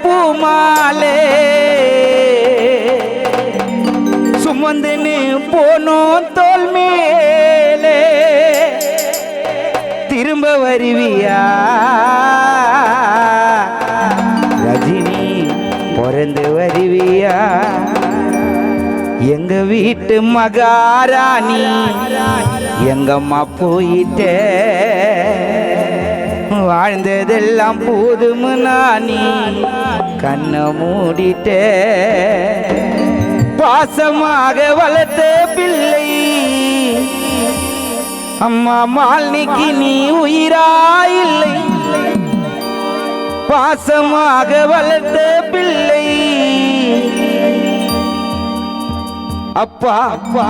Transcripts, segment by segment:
பூமாலே சுமந்துன்னு போனோம் தோல் மேலே திரும்ப வருவியா ரஜினி பிறந்து வருவியா எங்க வீட்டு மகாராணி எங்கம்மா போயிட்டே வாழ்ந்ததெல்லாம் போதும் நானி கண்ணை மூடிட்டே பாசமாக வளர்த்த பிள்ளை அம்மா மாலினிக்கு நீ உயிராயில்லை பாசமாக வளர்த்த பிள்ளை அப்பா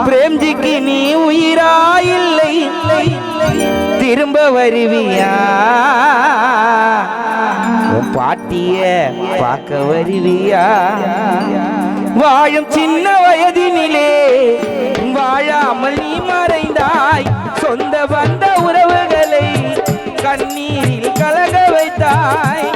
பிரேம்ஜிக்கு நீ உயிராயில்லை திரும்ப வருவியா பாட்டிய பார்க்க வருவியா வாழும் சின்ன வயதினிலே வாழாமல் நீ மறைந்தாய் சொந்த வந்த உறவுகளை கண்ணீரில் கலக வைத்தாய்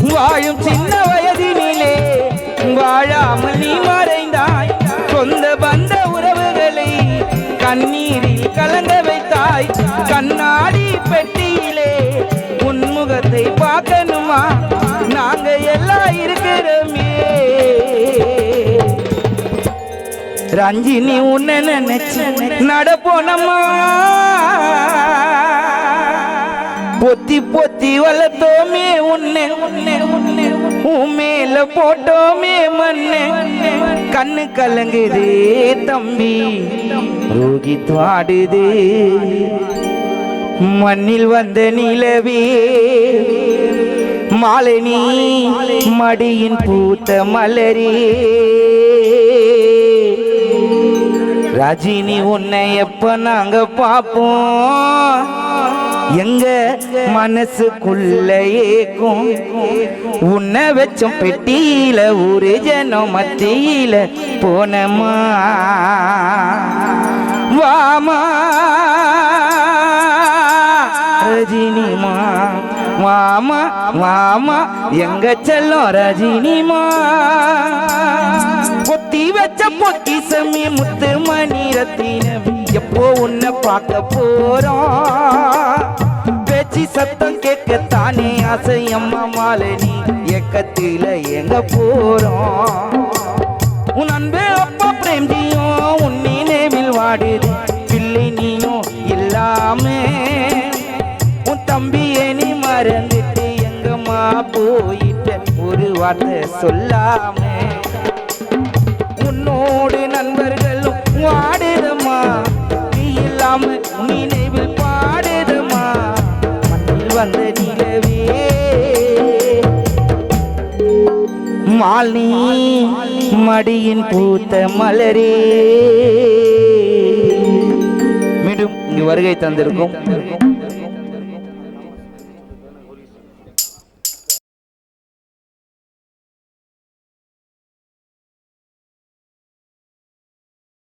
வாழும் சின்ன வயதினிலே வாழாமல் நீ மறைந்தாய் சொந்த பந்த உறவுகளை கண்ணீரில் கலங்க வைத்தாய் கண்ணாடி பெட்டியிலே உன்முகத்தை பார்க்கணுமா நாங்க எல்லாம் இருக்கிறோமே ரஞ்சினி உன்னை நினைச்சு நடப்போனம்மா பொத்தி பொத்தி வளர்த்தோமே உன்னை உண்மையில போட்டோமே மண்ணு கண்ணு கலங்குது தம்பி ரோகித் வாடுது மண்ணில் வந்த நிலவே மாலினி மடியின் பூத்த மலரே ரஜினி உன்னை எப்ப நாங்க பாப்போம் எங்க மனசுக்குள்ள ஏக்கும் உன்னை வச்சும் பெட்டியில ஒரு ஜனம் மத்தியில போனமா வாமா ரஜினிமா மாமா மாமா எங்க செல்லம் ரஜினிமா பொத்தி வச்ச பொக்கிசமி முத்து மணி ரத்தினம் எப்போ உன்னை பார்க்க போறோம் பேச்சு சத்தம் கேட்கத்தானே ஆசை அம்மா மாலினி ஏக்கத்தில எங்க போறோம் உன் அன்பே அப்பா பிரேம்ஜியும் உன் நினைவில் வாடுது பிள்ளை நீயும் இல்லாம உன் தம்பியை நீ மறந்துட்டு எங்கம்மா போயிட்ட ஒரு வார்த்தை சொல்லாம உன்னோடு நண்பர்களும் வாடுதம்மா நீ இல்லாம நினைவில் பாடுதம்மா மண்ணில் வந்த நிலவே மாலினி மடியின் பூத்த மலரே மீண்டும் இங்கு வருகை தந்திருக்கும்